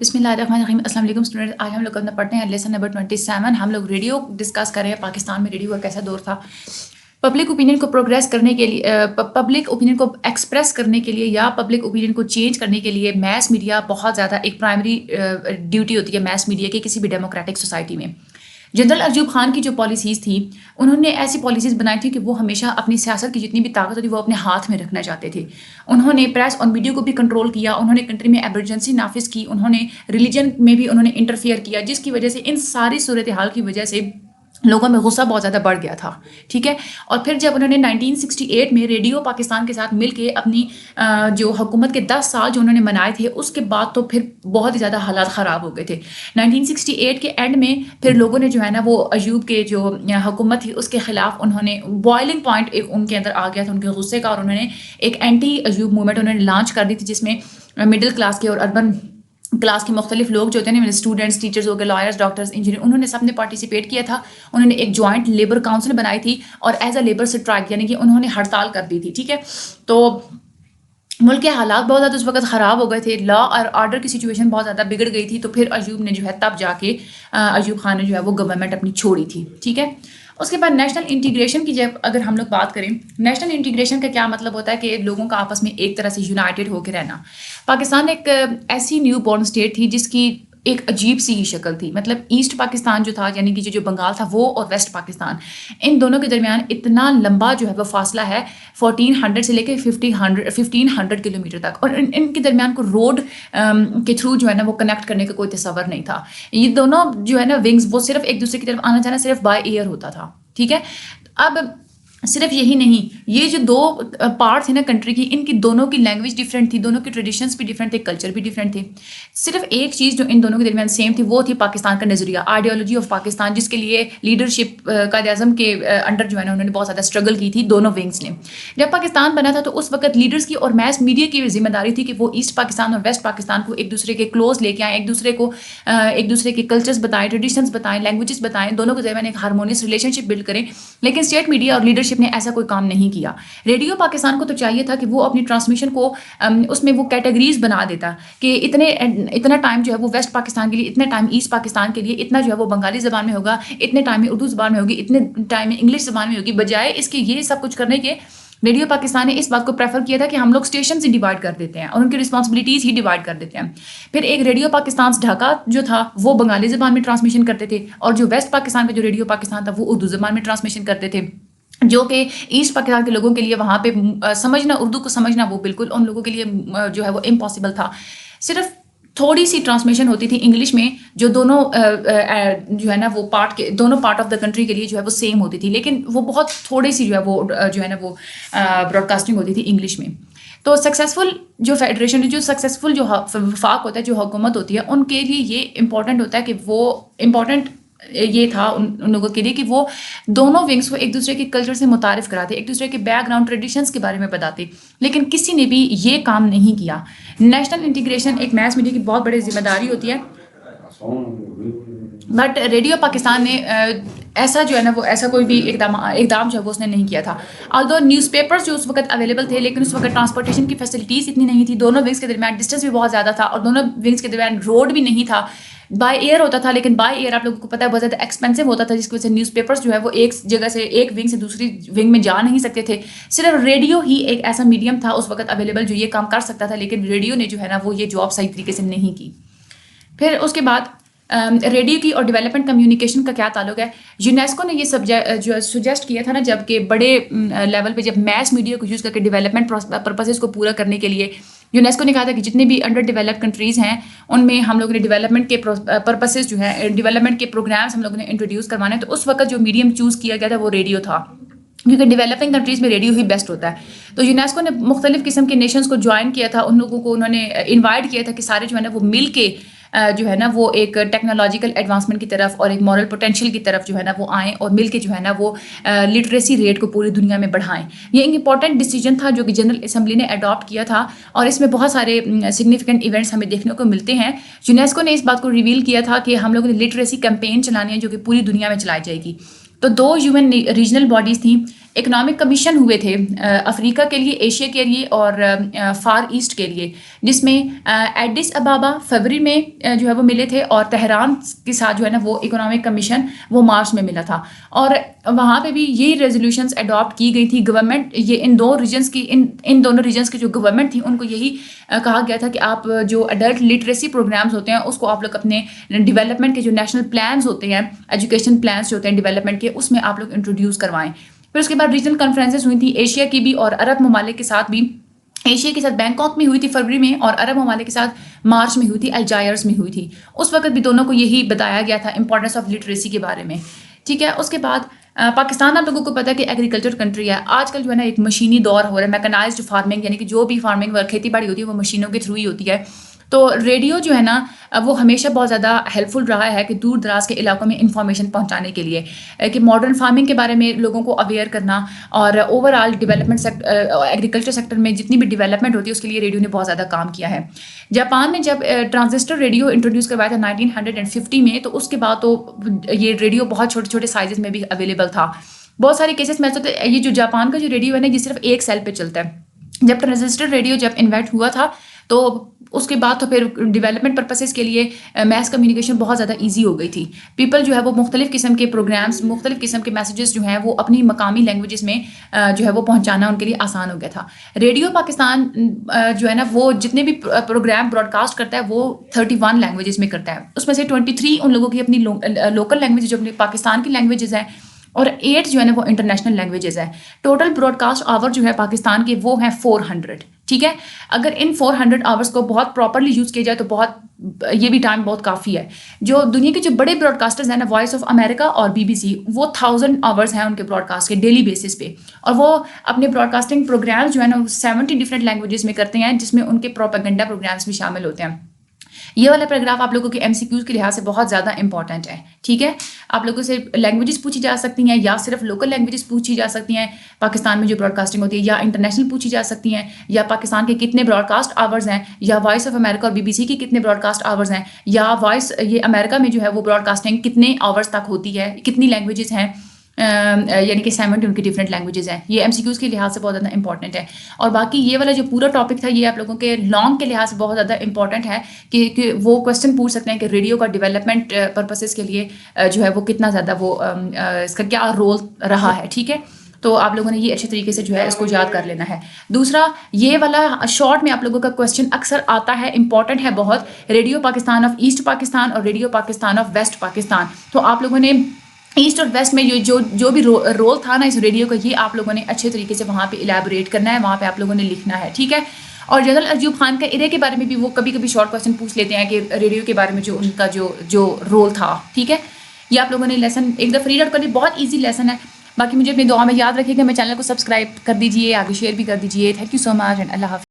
بسم اللہ الرحمن الرحیم. السلام علیکم اسٹوڈنٹ. آج ہم لوگ اپنا پڑھتے ہیں لیسن نمبر 27. ہم لوگ ریڈیو ڈسکس کر رہے ہیں. پاکستان میں ریڈیو کا کیسا دور تھا. پبلک اوپینین کو پروگریس کرنے کے لیے، پبلک اوپینین کو ایکسپریس کرنے کے لیے یا پبلک اوپینین کو چینج کرنے کے لیے میس میڈیا بہت زیادہ ایک پرائمری ڈیوٹی ہوتی ہے میس میڈیا کی کسی بھی ڈیموکریٹک سوسائٹی میں. جنرل ایوب خان کی جو پالیسیز تھی، انہوں نے ایسی پالیسیز بنائی تھی کہ وہ ہمیشہ اپنی سیاست کی جتنی بھی طاقت ہوتی وہ اپنے ہاتھ میں رکھنا چاہتے تھے. انہوں نے پریس اور میڈیا کو بھی کنٹرول کیا، انہوں نے کنٹری میں ایمرجنسی نافذ کی، انہوں نے ریلیجن میں بھی انہوں نے انٹرفیئر کیا، جس کی وجہ سے ان ساری صورتحال کی وجہ سے لوگوں میں غصہ بہت زیادہ بڑھ گیا تھا. ٹھیک ہے. اور پھر جب انہوں نے 1968 میں ریڈیو پاکستان کے ساتھ مل کے اپنی جو حکومت کے 10 سال جو انہوں نے منائے تھے، اس کے بعد تو پھر بہت ہی زیادہ حالات خراب ہو گئے تھے. 1968 کے اینڈ میں پھر لوگوں نے جو ہے نا وہ ایوب کے جو حکومت تھی اس کے خلاف انہوں نے بوائلنگ پوائنٹ ایک ان کے اندر آ گیا تھا ان کے غصے کا، اور انہوں نے ایک اینٹی ایوب موومنٹ انہوں نے لانچ کر دی تھی، جس میں مڈل کلاس کے اور اربن کلاس کے مختلف لوگ جو ہوتے ہیں نا، اسٹوڈنٹس، ٹیچرز ہو گئے، لائرز، ڈاکٹرز، انجینئر، انہوں نے سب نے پارٹیسپیٹ کیا تھا. انہوں نے ایک جوائنٹ لیبر کاؤنسل بنائی تھی اور ایز اے لیبر اسٹرائک یعنی کہ انہوں نے ہڑتال کر دی تھی. ٹھیک ہے. تو ملک کے حالات بہت زیادہ اس وقت خراب ہو گئے تھے، لا اور آرڈر کی سچویشن بہت زیادہ بگڑ گئی تھی. تو پھر ایوب نے جو ہے تب جا کے ایوب خان نے جو ہے وہ گورنمنٹ اپنی چھوڑی تھی. ٹھیک ہے. اس کے بعد نیشنل انٹیگریشن کی جب اگر ہم لوگ بات کریں، نیشنل انٹیگریشن کا کیا مطلب ہوتا ہے کہ لوگوں کا آپس میں ایک طرح سے یونائٹیڈ ہو کے رہنا. پاکستان ایک ایسی نیو بورن اسٹیٹ تھی جس کی ایک عجیب سی شکل تھی. مطلب ایسٹ پاکستان جو تھا یعنی کہ جو بنگال تھا وہ، اور ویسٹ پاکستان، ان دونوں کے درمیان اتنا لمبا جو ہے وہ فاصلہ ہے 1400 سے لے کے 1500 کلومیٹر تک، اور ان کے درمیان کو روڈ کے تھرو جو ہے نا وہ کنیکٹ کرنے کا کوئی تصور نہیں تھا. یہ دونوں جو ہے نا ونگز وہ صرف ایک دوسرے کی طرف آنا جانا صرف بائی ایئر ہوتا تھا. ٹھیک ہے. اب صرف یہی نہیں، یہ جو دو پارٹ تھے نا کنٹری کی، ان کی دونوں کی لینگویج ڈفرینٹ تھی، دونوں کے ٹریڈیشنس بھی ڈفرینٹ تھے، کلچر بھی ڈفرینٹ تھے. صرف ایک چیز جو ان دونوں کے درمیان سیم تھی وہ تھی پاکستان کا نظریہ، آئیڈیالوجی آف پاکستان، جس کے لیے لیڈرشپ قائد اعظم کے انڈر جو ہے نا انہوں نے بہت زیادہ اسٹرگل کی تھی دونوں ونگس نے. جب پاکستان بنا تھا تو اس وقت لیڈرس کی اور میس میڈیا کی ذمہ داری تھی کہ وہ ایسٹ پاکستان اور ویسٹ پاکستان کو ایک دوسرے کے کلوز لے کے آئیں، ایک دوسرے کے کلچرز بتائیں، ٹریڈیشنز بتائیں، لینگویجز بتائیں، دونوں کے درمیان ایک ہارمونیس ریلیشن شپ بلڈ کریں. لیکن اسٹیٹ میڈیا اور لیڈرشپ نے ایسا کوئی کام نہیں کیا. ریڈیو پاکستان کو تو چاہیے تھا کہ وہ اپنی ٹرانسمیشن کو اس میں وہ کیٹیگریز بنا دیتا کہ اتنا ٹائم جو ہے وہ ویسٹ پاکستان کے لیے، اتنا ٹائم ایسٹ پاکستان کے لیے، اتنا جو ہے وہ بنگالی زبان میں ہوگا، اتنے ٹائم میں اردو زبان میں ہوگی، اتنے ٹائم میں انگلش زبان میں ہوگی. بجائے اس کے یہ سب کچھ کرنے کے، ریڈیو پاکستان نے اس بات کو پریفر کیا تھا کہ ہم لوگ اسٹیشنز ہی ڈیوائڈ کر دیتے ہیں اور ان کی رسپانسبلٹیز ہی ڈیوائڈ کر دیتے ہیں. پھر ایک ریڈیو پاکستان ڈھاکہ جو تھا وہ بنگالی زبان میں ٹرانسمیشن کرتے تھے، اور جو ویسٹ پاکستان کا جو ریڈیو پاکستان تھا وہ اردو زبان میں ٹرانسمیشن کرتے تھے، جو کہ ایسٹ پاکستان کے لوگوں کے لیے وہاں پہ سمجھنا، اردو کو سمجھنا وہ بالکل ان لوگوں کے لیے جو ہے وہ امپاسبل تھا. صرف تھوڑی سی ٹرانسمیشن ہوتی تھی انگلش میں، جو دونوں جو ہے نا وہ دونوں پارٹ آف دا کنٹری کے لیے جو ہے وہ سیم ہوتی تھی، لیکن وہ بہت تھوڑی سی جو ہے نا وہ براڈ کاسٹنگ ہوتی تھی انگلش میں. تو سکسیزفل جو فیڈریشن، جو سکسیزفل جو وفاق ہوتا ہے، جو حکومت ہوتی ہے، ان کے لیے یہ امپورٹنٹ ہوتا ہے کہ وہ امپورٹنٹ یہ تھا ان لوگوں کے لیے کہ وہ دونوں ونگس کو ایک دوسرے کے کلچر سے متعارف کراتے، ایک دوسرے کے بیک گراؤنڈ ٹریڈیشنس کے بارے میں بتاتے. لیکن کسی نے بھی یہ کام نہیں کیا. نیشنل انٹیگریشن ایک میس میڈیا کی بہت بڑی ذمہ داری ہوتی ہے، بٹ ریڈیو پاکستان نے ایسا جو ہے نا وہ ایسا کوئی بھی اقدام جو ہے وہ اس نے نہیں کیا تھا. آلدو نیوز پیپرز جو اس وقت اویلیبل تھے، لیکن اس وقت ٹرانسپورٹیشن کی فیسلٹیز اتنی نہیں تھی، دونوں ونگس کے درمیان ڈسٹینس بھی بہت زیادہ تھا، اور دونوں ونگس کے درمیان روڈ بھی نہیں تھا. بائی ایئر ہوتا تھا، لیکن بائی ایئر آپ لوگوں کو پتہ ہے بہت زیادہ ایکسپینسو ہوتا تھا، جس کی وجہ سے نیوز پیپرز جو ہے وہ ایک جگہ سے ایک ونگ سے دوسری ونگ میں جا نہیں سکتے تھے. صرف ریڈیو ہی ایک ایسا میڈیم تھا اس وقت اویلیبل جو یہ کام کر سکتا تھا، لیکن ریڈیو نے جو ہے نا وہ یہ جاب صحیح طریقے سے نہیں کی. پھر اس کے بعد ریڈیو کی اور ڈیولپمنٹ کمیونیکیشن کا کیا تعلق ہے. یونیسکو نے یہ جو سجیسٹ کیا تھا نا، جب کہ بڑے لیول پہ جب میس میڈیا کو یوز کر کے ڈیولپمنٹ پرپسز کو پورا کرنے کے لیے یونیسکو نے کہا تھا کہ جتنے بھی انڈر ڈیولپڈ کنٹریز ہیں ان میں ہم لوگوں نے ڈیولپمنٹ کے پرپسز جو ہیں، ڈیولپمنٹ کے پروگرامس ہم لوگوں نے انٹروڈیوس کروانے ہیں. تو اس وقت جو میڈیم چوز کیا گیا تھا وہ ریڈیو تھا، کیونکہ ڈیولپنگ کنٹریز میں ریڈیو ہی بیسٹ ہوتا ہے. تو یونیسکو نے مختلف قسم کے نیشنز کو جوائن کیا تھا، ان لوگوں کو انہوں نے انوائٹ کیا تھا کہ سارے جو ہے نا وہ مل کے جو ہے نا وہ ایک ٹیکنالوجیکل ایڈوانسمنٹ کی طرف اور ایک مورل پوٹینشیل کی طرف جو ہے نا وہ آئیں، اور مل کے جو ہے نا وہ لٹریسی ریٹ کو پوری دنیا میں بڑھائیں. یہ ایک امپورٹنٹ ڈیسیجن تھا جو کہ جنرل اسمبلی نے اڈاپٹ کیا تھا، اور اس میں بہت سارے سگنیفیکنٹ ایونٹس ہمیں دیکھنے کو ملتے ہیں. یونیسکو نے اس بات کو ریویل کیا تھا کہ ہم لوگوں نے لٹریسی کیمپین چلانی ہے جو کہ پوری دنیا میں چلائی جائے گی. تو دو یو این ریجنل باڈیز تھیں، اکنامک کمیشن ہوئے تھے افریقہ کے لیے، ایشیا کے لیے اور فار ایسٹ کے لیے، جس میں ایڈس ابابا فروری میں جو ہے وہ ملے تھے، اور تہران کے ساتھ جو ہے نا وہ اکنامک کمیشن وہ مارچ میں ملا تھا. اور وہاں پہ بھی یہی ریزولوشنس اڈاپٹ کی گئی تھی. گورنمنٹ یہ ان دونوں ریجنس کی جو گورنمنٹ تھی ان کو یہی کہا گیا تھا کہ آپ جو اڈلٹ لٹریسی پروگرامز ہوتے ہیں اس کو آپ لوگ اپنے ڈیولپمنٹ کے جو نیشنل پلانز ہوتے ہیں، ایجوکیشن پلانز جو ہوتے ہیں ڈیولپمنٹ کے، اس میں آپ لوگ انٹروڈیوس کروائیں. پھر اس کے بعد ریجنل کانفرنسز ہوئی تھی ایشیا کی بھی اور عرب ممالک کے ساتھ بھی. ایشیا کے ساتھ بینکاک میں ہوئی تھی فروری میں، اور عرب ممالک کے ساتھ مارچ میں ہوئی تھی، الجائرس میں ہوئی تھی. اس وقت بھی دونوں کو یہی بتایا گیا تھا امپورٹنس آف لٹریسی کے بارے میں. ٹھیک ہے. اس کے بعد پاکستان آپ لوگوں کو پتہ ہے کہ ایگریکلچر کنٹری ہے. آج کل جو ہے نا ایک مشینی دور ہو رہا ہے، میکنائزڈ فارمنگ، یعنی کہ جو بھی فارمنگ کھیتی باڑی ہوتی ہے وہ مشینوں کے تھرو ہی ہوتی ہے. تو ریڈیو جو ہے نا وہ ہمیشہ بہت زیادہ ہیلپ فل رہا ہے کہ دور دراز کے علاقوں میں انفارمیشن پہنچانے کے لیے، کہ ماڈرن فارمنگ کے بارے میں لوگوں کو اویئر کرنا، اور over all development agriculture sector میں جتنی بھی ڈیولپمنٹ ہوتی ہے اس کے لیے ریڈیو نے بہت زیادہ کام کیا ہے. جاپان نے جب ٹرانزسٹر ریڈیو انٹروڈیوس کروایا تھا 1950 میں، تو اس کے بعد تو یہ ریڈیو بہت چھوٹے چھوٹے سائزز میں بھی اویلیبل تھا. بہت سارے کیسز میں ایسا، یہ جو جاپان کا جو ریڈیو ہے نا یہ صرف ایک سیل پہ چلتا ہے. جب ٹرانزسٹر ریڈیو جب انوینٹ ہوا تھا تو اس کے بعد تو پھر ڈیولپمنٹ پرپسز کے لیے میس کمیونیکیشن بہت زیادہ ایزی ہو گئی تھی. پیپل جو ہے وہ مختلف قسم کے پروگرامس، مختلف قسم کے میسیجز جو ہیں وہ اپنی مقامی لینگویجز میں جو ہے وہ پہنچانا ان کے لیے آسان ہو گیا تھا. ریڈیو پاکستان جو ہے نا وہ جتنے بھی پروگرام براڈ کاسٹ کرتا ہے وہ 31 لینگویجز میں کرتا ہے. اس میں سے 23 ان لوگوں کی اپنی لوکل لینگویج جو اپنی پاکستان کی لینگویجز ہیں، اور 8 جو ہے نا وہ انٹرنیشنل لینگویجز ہیں. ٹوٹل براڈ کاسٹ آور جو ہے پاکستان کے وہ ہیں 400. ٹھیک ہے. اگر ان 400 آورس کو بہت پراپرلی یوز کیا جائے تو یہ بھی ٹائم بہت کافی ہے. جو دنیا کے جو بڑے براڈ کاسٹرز ہیں نا، وائس آف امریکہ اور BBC، وہ 1000 آورس ہیں ان کے براڈ کاسٹ کے ڈیلی بیسس پہ، اور وہ اپنے براڈ کاسٹنگ پروگرام جو ہے نا 70 ڈفرینٹ لینگویجز میں کرتے ہیں، جس میں ان کے پروپیگنڈا پروگرامس بھی شامل ہوتے ہیں. یہ والا پیراگراف آپ لوگوں کے MCQs کے لحاظ سے بہت زیادہ امپورٹنٹ ہے. ٹھیک ہے. آپ لوگوں سے لینگویجز پوچھی جا سکتی ہیں، یا صرف لوکل لینگویجز پوچھی جا سکتی ہیں پاکستان میں جو براڈ کاسٹنگ ہوتی ہے، یا انٹرنیشنل پوچھی جا سکتی ہیں، یا پاکستان کے کتنے براڈ کاسٹ آورز ہیں، یا وائس آف امریکہ اور BBC کی کتنے براڈ کاسٹ آورز ہیں، یا وائس یہ امریکہ میں جو ہے وہ براڈ کاسٹنگ کتنے آورز تک ہوتی ہے، کتنی لینگویجز ہیں، یعنی کہ 70 ان کی ڈفرینٹ لینگویجز ہیں. یہ MCQs کے لحاظ سے بہت زیادہ امپورٹنٹ ہے. اور باقی یہ والا جو پورا ٹاپک تھا یہ آپ لوگوں کے لانگ کے لحاظ سے بہت زیادہ امپورٹنٹ ہے کہ وہ کویشچن پوچھ سکتے ہیں کہ ریڈیو کا ڈیولپمنٹ پرپسز کے لیے جو ہے وہ کتنا زیادہ وہ اس کا کیا رول رہا ہے. ٹھیک ہے. تو آپ لوگوں نے یہ اچھے طریقے سے جو ہے اس کو یاد کر لینا ہے. دوسرا یہ والا شارٹ میں آپ لوگوں کا کویشچن اکثر آتا ہے، امپورٹنٹ ہے بہت، radio Pakistan of East Pakistan اور radio Pakistan of West Pakistan. تو آپ لوگوں نے ایسٹ اور ویسٹ میں جو بھی رول تھا نا اس ریڈیو کا، یہ آپ لوگوں نے اچھے طریقے سے وہاں پہ الیبوریٹ کرنا ہے، وہاں پہ آپ لوگوں نے لکھنا ہے. ٹھیک ہے. اور جنرل ایوب خان کا ایرے کے بارے میں بھی وہ کبھی کبھی شارٹ کویشچن پوچھ لیتے ہیں کہ ریڈیو کے بارے میں جو ان کا جو رول تھا. ٹھیک ہے. یہ آپ لوگوں نے لیسن ایک دفعہ ریڈ آؤٹ کر لی، بہت ایزی لیسن ہے. باقی مجھے اپنی دعا میں یاد رکھیے گا. میں چینل کو سبسکرائب کر دیجیے، آگے شیئر بھی کر دیجیے. Thank you so much and اللہ حافظ.